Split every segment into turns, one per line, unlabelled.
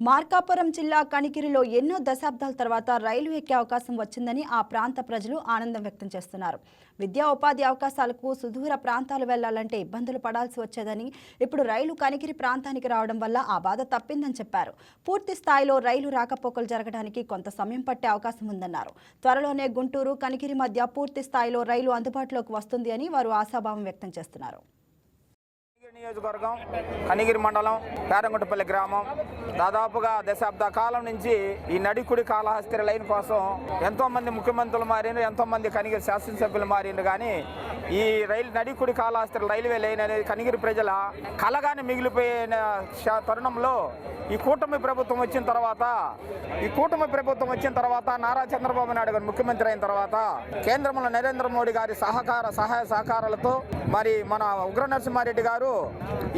మార్కాపురం జిల్లా కనిగిరిలో ఎన్నో దశాబ్దాల తర్వాత రైలు ఎక్కే అవకాశం వచ్చిందని ఆ ప్రాంత ప్రజలు ఆనందం వ్యక్తం చేస్తున్నారు. విద్యా ఉపాధి అవకాశాలకు సుదూర ప్రాంతాలు వెళ్లాలంటే ఇబ్బందులు పడాల్సి వచ్చేదని, ఇప్పుడు రైలు కనిగిరి ప్రాంతానికి రావడం వల్ల ఆ బాధ తప్పిందని చెప్పారు. పూర్తి స్థాయిలో రైలు రాకపోకలు జరగడానికి కొంత సమయం పట్టే అవకాశం ఉందన్నారు. త్వరలోనే గుంటూరు కనిగిరి మధ్య పూర్తి స్థాయిలో రైలు అందుబాటులోకి వస్తుంది అని వారు ఆశాభావం వ్యక్తం చేస్తున్నారు.
నియోజకవర్గం కనిగిరి మండలం పేరంగుంటపల్లి గ్రామం దాదాపుగా దశాబ్ద కాలం నుంచి ఈ నడికుడి కాళహస్తి లైన్ కోసం ఎంతో మంది ముఖ్యమంత్రులు మారిండ్రు, ఎంతో మంది కనిగిరి శాసనసభ్యులు మారిండ్రు. కానీ ఈ రైలు కాళహస్తి రైల్వే లైన్ అనేది కనిగిరి ప్రజల కలగానే మిగిలిపోయిన తరుణంలో ఈ కూటమి ప్రభుత్వం వచ్చిన తర్వాత నారా చంద్రబాబు నాయుడు గారు ముఖ్యమంత్రి అయిన తర్వాత కేంద్రంలో నరేంద్ర మోడీ గారి సహాయ సహకారాలతో మరి మన ఉగ్ర నరసింహారెడ్డి గారు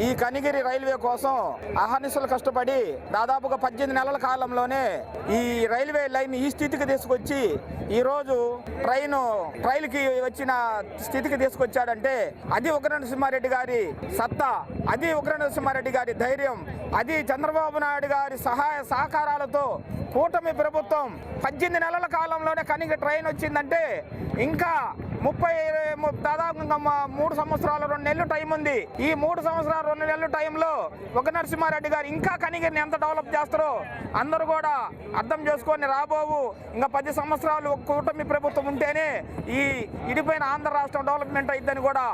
ఈ కనిగిరి రైల్వే కోసం అహర్నిశలు కష్టపడి దాదాపుగా 18 నెలల కాలంలోనే ఈ రైల్వే లైన్ ఈ స్థితికి తీసుకొచ్చి ఈరోజు రైలుకి వచ్చిన స్థితికి తీసుకొచ్చాడంటే అది ఉగ్ర నరసింహారెడ్డి గారి సత్తా, అది ఉగ్ర నరసింహారెడ్డి గారి ధైర్యం, అది చంద్రబాబు నాయుడు గారి సహాయ సహకారాలతో కూటమి ప్రభుత్వం 18 నెలల కాలంలోనే కనిగిరి ట్రైన్ వచ్చిందంటే ఇంకా దాదాపు 3 సంవత్సరాలు 2 నెలలు టైం ఉంది. ఈ 3 సంవత్సరాలు 2 నెలల టైంలో ఉగ్ర నరసింహారెడ్డి గారు ఇంకా కనిగిరిని ఎంత డెవలప్ చేస్తారో అందరూ కూడా అర్థం చేసుకొని రాబోవు ఇంకా 10 సంవత్సరాలు కూటమి ప్రభుత్వం ఉంటేనే ఈ ఇడిపోయిన ఆంధ్ర రాష్ట్రం డెవలప్మెంట్ అయిద్దని కూడా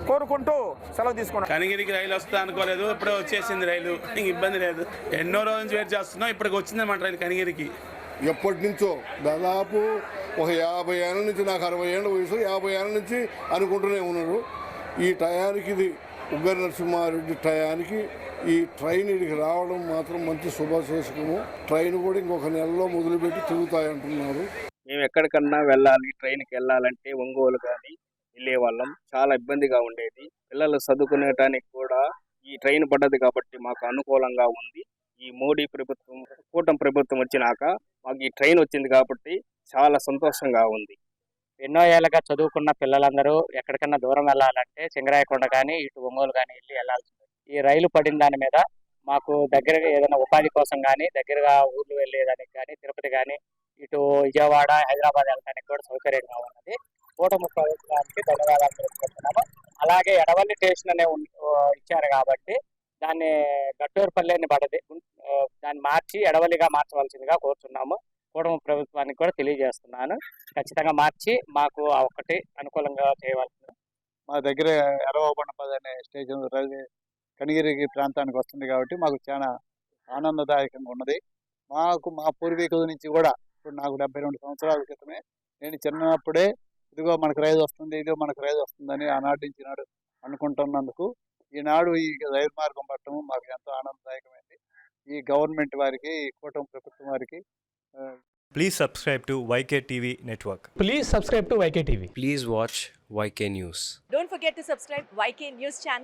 కోరుకుంటూ సెలవు తీసుకున్నాం.
కనిగిరికి రైలు వస్తా అనుకోలేదు, ఇప్పుడే వచ్చేసింది రైలు. ఇంక ఇబ్బంది లేదు. ఎన్నో రోజుల నుంచి వెయిట్ చేస్తున్నాం, ఇప్పటికి వచ్చిందన్నమాట రైలు కనిగిరికి.
ఎప్పటి నుంచో దాదాపు ఒక 50 ఏళ్ళ నుంచి, నాకు 60 ఏళ్ళ వయసు, 50 ఏళ్ళ నుంచి అనుకుంటూనే ఉన్నారు. ఈ టయానికి ఇది ఉగ్ర నరసింహారెడ్డి టయానికి ఈ ట్రైన్ ఇక్కడికి రావడం మాత్రం మంచి శుభశేషకము. ట్రైన్ కూడా ఇంకొక నెలలో మొదలుపెట్టి తిరుగుతాయంటున్నారు.
మేము ఎక్కడికన్నా వెళ్ళాలి, ట్రైన్కి వెళ్ళాలంటే ఒంగోలు కానీ వెళ్ళే వాళ్ళం. చాలా ఇబ్బందిగా ఉండేది. పిల్లలు చదువుకునేటానికి కూడా ఈ ట్రైన్ పడ్డది కాబట్టి మాకు అనుకూలంగా ఉంది. ఈ మోడీ ప్రభుత్వం, కూటమి ప్రభుత్వం వచ్చినాక మాకు ఈ ట్రైన్ వచ్చింది కాబట్టి చాలా సంతోషంగా ఉంది.
ఎన్నో ఏళ్ళగా చదువుకున్న పిల్లలందరూ ఎక్కడికన్నా దూరం వెళ్ళాలంటే సింగరాయకొండ కానీ ఇటు ఒంగోలు కానీ వెళ్ళాల్సి ఉంది. ఈ రైలు పడిన దాని మీద మాకు దగ్గరగా ఏదైనా ఉపాధి కోసం కానీ, దగ్గరగా ఊర్లు వెళ్ళేదానికి కానీ, తిరుపతి కానీ, ఇటు విజయవాడ, హైదరాబాద్ వెళ్ళడానికి కూడా సౌకర్యంగా ఉన్నది. కూటమి ప్రభుత్వానికి ధన్యవాదాలు తెలుపుతున్నాము. అలాగే ఎడవల్లి స్టేషన్ అనే ఇచ్చారు కాబట్టి దాన్ని గట్టూరుపల్లి అని పడది, దాన్ని మార్చి ఎడవల్లిగా మార్చవలసిందిగా కోరుతున్నాము. కూటమి ప్రభుత్వానికి కూడా తెలియజేస్తున్నాను. ఖచ్చితంగా మార్చి మాకు ఒక్కటి అనుకూలంగా చేయవలసింది.
మా దగ్గర ఎర్రవబండపల్లి అనే స్టేషన్ రైల్వే కనిగిరి ప్రాంతానికి వస్తుంది కాబట్టి మాకు చాలా ఆనందదాయకంగా ఉన్నది. మా పూర్వీకుల నుంచి కూడా ఇప్పుడు నాకు 72 సంవత్సరాల క్రితమే నేను చిన్నప్పుడే ఇదిగో మనకు రైలు వస్తుందని ఆనాటి నుంచి నాడు అనుకుంటున్నందుకు ఈనాడు ఈ రైలు మార్గం పట్టడం మాకు ఎంతో ఆనందదాయకమైంది. ఈ గవర్నమెంట్ వారికి, ఈ కూటమి ప్రభుత్వం వారికి.
Please subscribe to YK TV Network.
Please subscribe to YK TV.
Please watch YK News.
Don't forget to subscribe YK News channel.